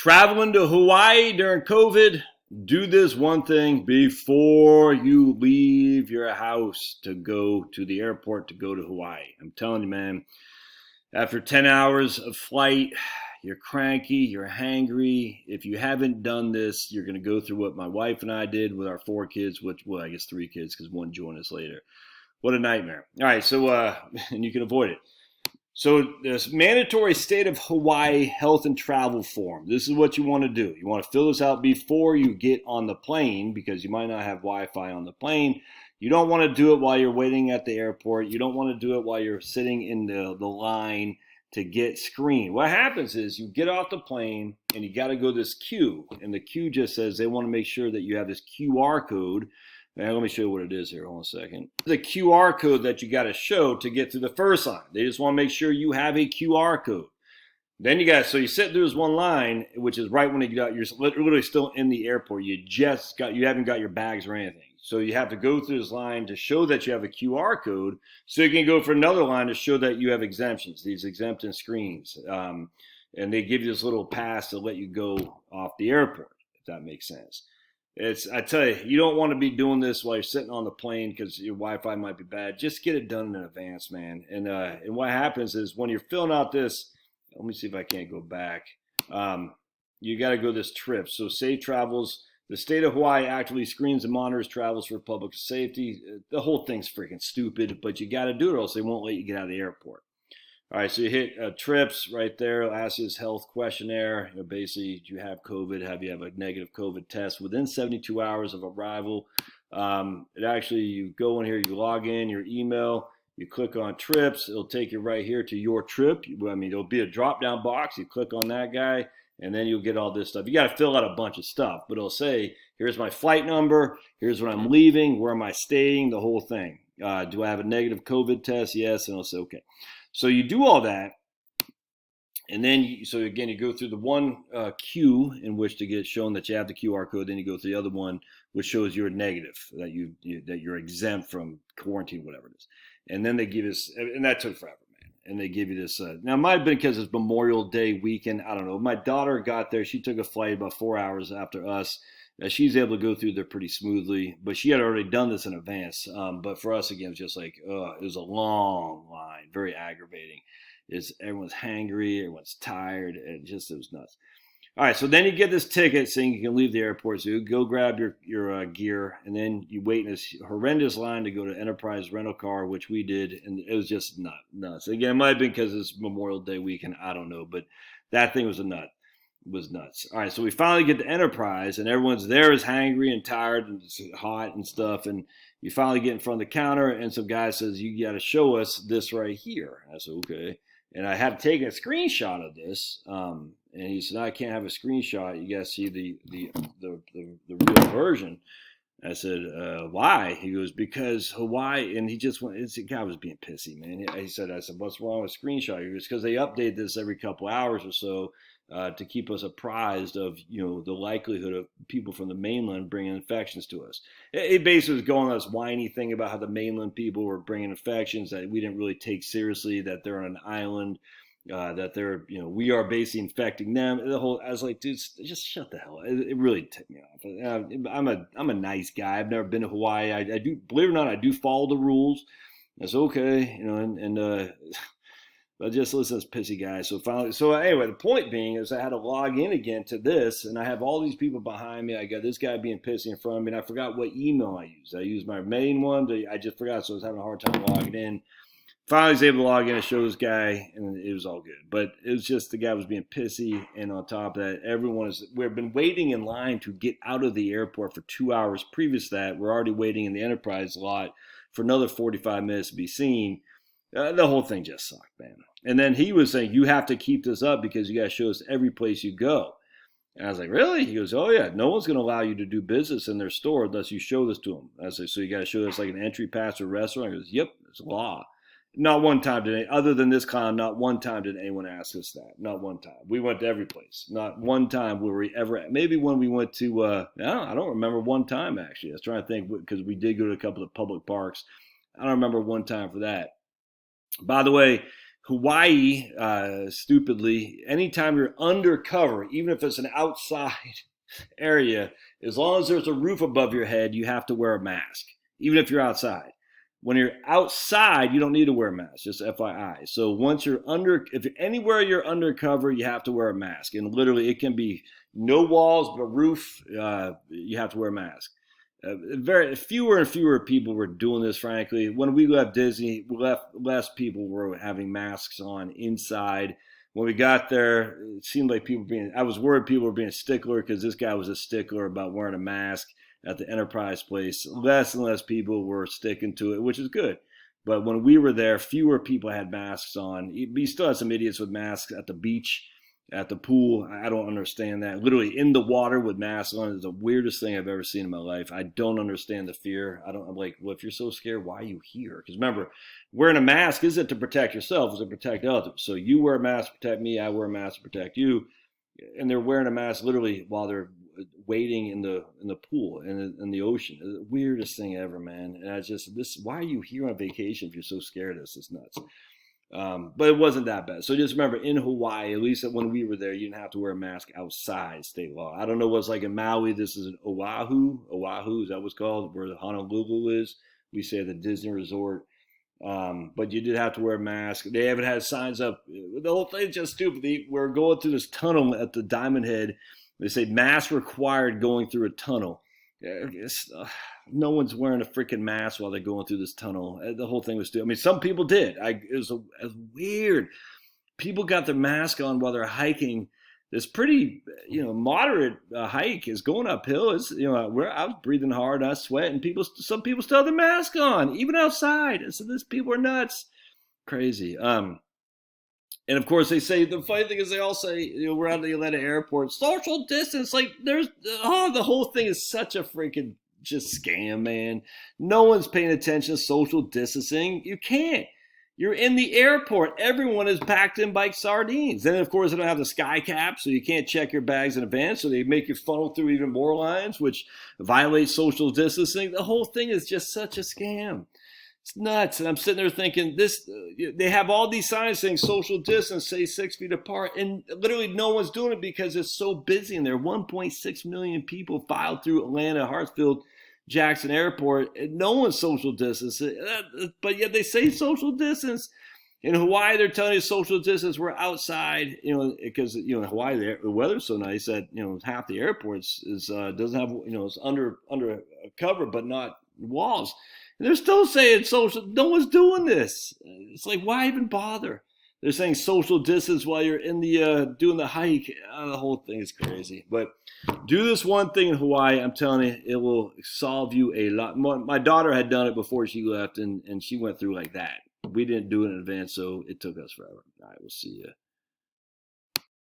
Traveling to Hawaii during COVID, do this one thing before you leave your house to go to the airport to go to Hawaii. I'm telling you, man, after 10 hours of flight, you're cranky, you're hangry. If you haven't done this, you're going to go through what my wife and I did with our 4 kids, I guess 3 kids because one joined us later. What a nightmare. All right, so, and you can avoid it. So this mandatory state of Hawaii health and travel form. This is what you want to do. You want to fill this out before you get on the plane because you might not have Wi-Fi on the plane. You don't want to do it while you're waiting at the airport. You don't want to do it while you're sitting in the line to get screened. What happens is you get off the plane and you got to go this queue. And the queue just says they want to make sure that you have this QR code. Now, let me show you what it is here. Hold on a second. The QR code that you got to show to get through the first line. They just want to make sure you have a QR code. Then so you sit through this one line, which is right when you're literally still in the airport. You haven't got your bags or anything. So you have to go through this line to show that you have a QR code so you can go for another line to show that you have exemptions, these exemption screens. And they give you this little pass to let you go off the airport, if that makes sense. I tell you, you don't want to be doing this while you're sitting on the plane because your Wi-Fi might be bad. Just get it done in advance, man. And what happens is when you're filling out this, let me see if I can't go back. You got to go this trip. So safe travels. The state of Hawaii actively screens and monitors travels for public safety. The whole thing's freaking stupid, but you got to do it or else they won't let you get out of the airport. All right, so you hit trips right there. It'll ask you this health questionnaire. Basically, do you have COVID? Have you have a negative COVID test within 72 hours of arrival? You go in here, you log in your email, you click on trips. It'll take you right here to your trip. There'll be a drop-down box. You click on that guy, and then you'll get all this stuff. You got to fill out a bunch of stuff, but it'll say, here's my flight number. Here's when I'm leaving. Where am I staying? The whole thing. Do I have a negative COVID test? Yes, and it'll say, okay. So you do all that, and then you go through the one queue in which to get shown that you have the QR code. Then you go through the other one, which shows you're negative, that you're exempt from quarantine, whatever it is. And then they give us, and that took forever, man. And they give you this. Now it might have been because it's Memorial Day weekend. I don't know. My daughter got there. She took a flight about 4 hours after us. She's able to go through there pretty smoothly, but she had already done this in advance. But for us, again, it was just like, it was a long line, very aggravating. Everyone's hangry, everyone's tired, and it was nuts. All right, so then you get this ticket saying you can leave the airport. So you go grab your gear, and then you wait in this horrendous line to go to Enterprise rental car, which we did, and it was just nuts. Again, it might have been because it's Memorial Day weekend, I don't know, but that thing was was nuts. All right, so we finally get to Enterprise, and everyone's there is hangry and tired and it's hot and stuff, and you finally get in front of the counter, and some guy says, you got to show us this right here. I said, okay. And I had taken a screenshot of this, and he said, I can't have a screenshot. You got to see the real version. I said, why? He goes, because Hawaii, and he just went, the guy was being pissy, man. I said, what's wrong with screenshot? He goes, because they update this every couple hours or so to keep us apprised of, the likelihood of people from the mainland bringing infections to us. It basically was going on this whiny thing about how the mainland people were bringing infections that we didn't really take seriously, that they're on an island, that they're, we are basically infecting them. I was like, dude, just shut the hell up. It really ticked me off. I'm a nice guy. I've never been to Hawaii. I do, believe it or not, I do follow the rules. That's okay, but just listen to this pissy guy. So anyway, the point being is I had to log in again to this, and I have all these people behind me. I got this guy being pissy in front of me, and I forgot what email I used. I used my main one. I just forgot, so I was having a hard time logging in. Finally, I was able to log in and show this guy, and it was all good. But it was just the guy was being pissy, and on top of that, we've been waiting in line to get out of the airport for 2 hours previous to that. We're already waiting in the Enterprise lot for another 45 minutes to be seen. The whole thing just sucked, man. And then he was saying, you have to keep this up because you got to show us every place you go. And I was like, really? He goes, oh, yeah. No one's going to allow you to do business in their store unless you show this to them. I said, so you got to show us like an entry pass to a restaurant? He goes, yep, it's law. Not one time other than this clown, not one time did anyone ask us that. Not one time. We went to every place. Not one time were we ever, maybe when we went to, I don't remember one time actually. I was trying to think because we did go to a couple of public parks. I don't remember one time for that. By the way, Hawaii, stupidly, anytime you're undercover, even if it's an outside area, as long as there's a roof above your head, you have to wear a mask, even if you're outside. When you're outside, you don't need to wear a mask, just FYI. So once you're if anywhere you're undercover, you have to wear a mask. And literally, it can be no walls, but roof, you have to wear a mask. Very fewer and fewer people were doing this, frankly. When we left Disney, less people were having masks on inside. When we got there, it seemed like I was worried people were being a stickler, because this guy was a stickler about wearing a mask at the Enterprise place. Less and less people were sticking to it, which is good. But when we were there, fewer people had masks on. You still had some idiots with masks at the beach, at the pool. I don't understand that. Literally in the water with masks on is the weirdest thing I've ever seen in my life. I don't understand the fear. I'm like, well, if you're so scared, why are you here? Because remember, wearing a mask isn't to protect yourself, it's to protect others. So you wear a mask to protect me, I wear a mask to protect you. And they're wearing a mask literally while they're wading in the pool and in the ocean. The weirdest thing ever, man. And I just, why are you here on vacation if you're so scared of this? It's nuts. But it wasn't that bad. So just remember, in Hawaii, at least when we were there, you didn't have to wear a mask outside state law. I don't know what's like in Maui. This is in Oahu. Oahu, is that what's called? Where the Honolulu is. We say the Disney Resort. But you did have to wear a mask. They haven't had signs up. The whole thing's just stupid. We're going through this tunnel at the Diamond Head. They say mask required going through a tunnel. No one's wearing a freaking mask while they're going through this tunnel. The whole thing was stupid. I mean, some people did. It was weird. People got their mask on while they're hiking. This pretty, moderate hike is going uphill. It's, I was breathing hard, I was sweating. Some people still have their mask on, even outside. So these people are nuts, crazy. And of course, they say, the funny thing is, they all say, we're at the Atlanta airport, social distance. Like, the whole thing is such a freaking just scam, man. No one's paying attention to social distancing. You can't. You're in the airport. Everyone is packed in like sardines. Then, of course, they don't have the sky cap, so you can't check your bags in advance. So they make you funnel through even more lines, which violates social distancing. The whole thing is just such a scam. It's nuts. And I'm sitting there thinking, they have all these signs saying social distance, say 6 feet apart, and literally no one's doing it because it's so busy in there. 1.6 million people filed through Atlanta, Hartsfield, Jackson Airport, and no one's social distance. But yet they say social distance. In Hawaii, they're telling you social distance. We're outside, because in Hawaii the weather's so nice that half the airports doesn't have it's under a cover but not walls. And they're still saying social. No one's doing this. It's like, why even bother? They're saying social distance while you're in the doing the hike. The whole thing is crazy. But do this one thing in Hawaii. I'm telling you, it will solve you a lot. My daughter had done it before she left, and she went through like that. We didn't do it in advance, so it took us forever. All right, we'll see you.